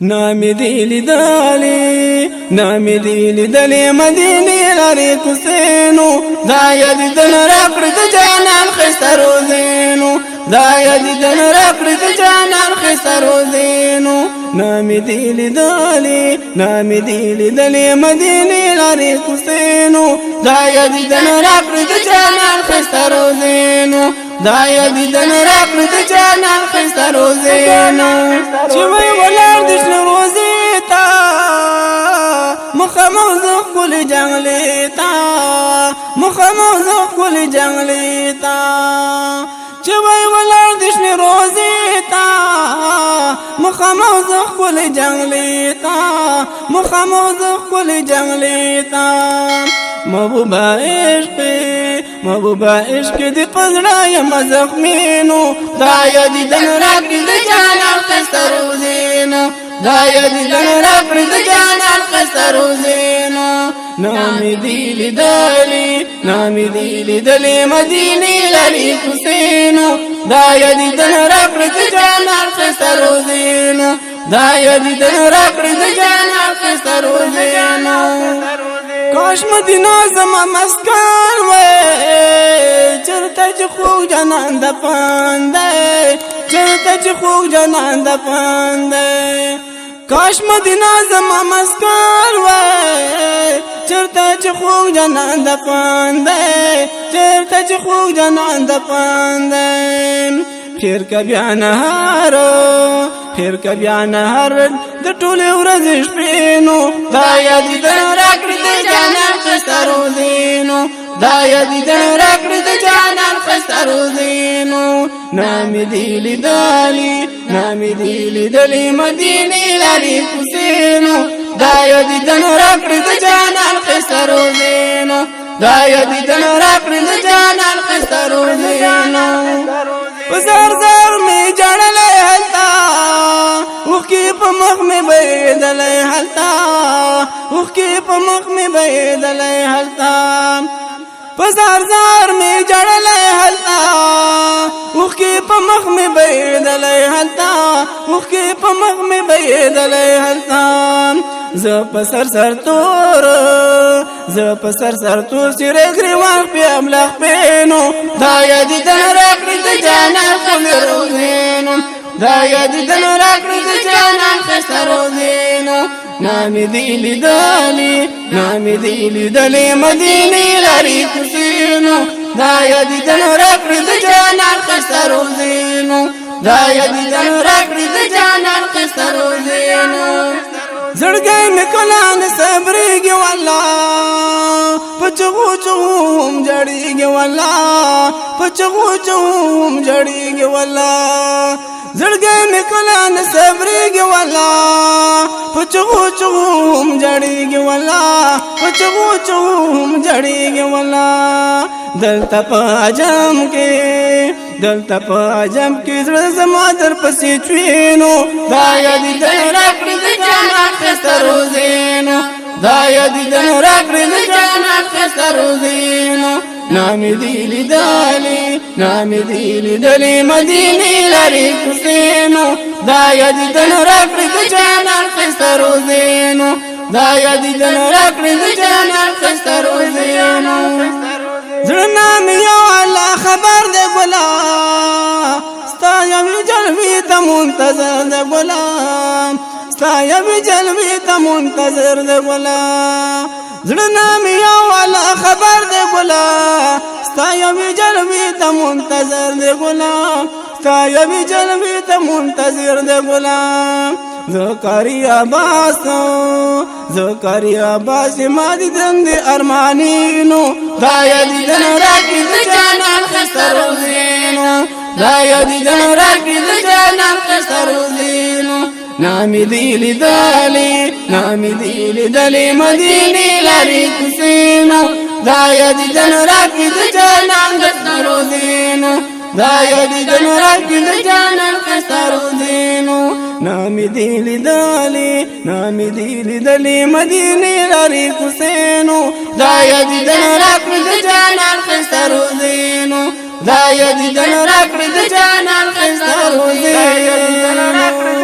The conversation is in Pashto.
نامي دي لدالي نامي دي لدالي مديني لاري كسينو دا يدي دن رقر دجانا الخسر وزينو دا يدي دن رقر دجانا الخسر وزينو نامي دي لدالي نامي دي لدالي مديني لاري كسينو دا يدي دن رقر دجانا الخسر وزينو دا يدي دن رقر دجانا الخسر وزينو شوي ولار دشن روزيتا مخموزق كل جنglيتا مخموزق كل جنglيتا شوي ولار دشن روزيتا مخموزق كل جنglيتا مخموزق كل جنglيتا محبوبا عشق دی پزړه یم زخمینو دا یدی دن راکړي د جانان خسر وزینو دا یدی دن راکړي د جانان خسر وزینو نامي دی لیدلې نامي دی لیدلې مدینې لارې کوسینو دا یدی دن راکړي د جانان خسر وزینو دا یدی دن راکړي د جانان خسر وزینو کاش مدینه زما مسکن وای چرته چې خوږ جانان د پاندې چرته چې خوږ جانان د پاندې کاش مدینه زما مسکن وای چرته چې خوږ جانان د پاندې چرته چې خوږ جانان د پاندې خیر کبیا نهارو خیر کبیا نهار د ټولې ورځې شپینو دا یادې د راکړې د جانان خسر وزینو دا یادې د راکړې د جانان خسر وزینو نامي دی لیدلې نامي دی لیدلې مدینې لارې کوسینو دا یادې د راکړې د جانان خسر وزینو دا یادې د راکړې د جانان خسر وزینو زر زر می جړلې هلتا وخی په مخ می بيدلې هلتا وخی په مخ می بيدلې هلتا زر زر می جړلې هلتا وخی په مخ می بيدلې هلتا وخی په مخ می بيدلې هلتا ز په سر سر تور ز په سر سر تور سره غریوان په املاخ پینو دا یادې د راکړې د جانان خسر وزینو دا یادې د راکړې د جانان خسر وزینو نامي دی لیدلې نامي دی لیدلې مدینې لارې کوسینو دا یادې د راکړې د جانان خسر وزینو دا یادې د راکړې د جانان خسر وزینو زړګی مې کله نه صبرېږي والله په چغو چغو جړېږي والله په چغو چغو جړېږي والله زړګی مې کله نه صبرېږي والله په چغو چغو جړېږي والله په چغو چغو جړېږي والله دلته په عجم کې دلته په عجم کې زړه زما در پسې چوینو دا یادې د راکړې د جانان خسر وزینو دا یادې د راکړې د جانان خسر وزینو نامي دی لیدلې نامي دی لیدلې مدینې لارې کوسینو دا یادې د راکړې د جانان خسر وزینو دا یادې د راکړې د جانان خسر وزینو زړه نامي یو الله خبر دې ګلا ستا یوې جلوې ته منتظر دې ګلا ستا یوې جلوې ته منتظر دې ګلا زړه نامي یو الله خبر دې ګلا ستا یوې جلوې ته منتظر دې ګلا ستا یوې جلوې ته منتظر دې ګلا زکریا باس ما دي دند ارمانینو دا یادې د راکړې د جانان خسر وزینو دا یادې د راکړې د جانان خسر وزینو نامي دی لیدلې نامي دی لیدلې مدینې لارې کوسینو دا یادې د راکړې د جانان خسر وزینو دا یادې د راکړې د جانان خسر وزینو نامي دی لیدلې نامي دی لیدلې مدینې لارې کوسینو دا یادې د راکړې د جانان خسر وزینو دا یادې د راکړې د جانان خسر وزینو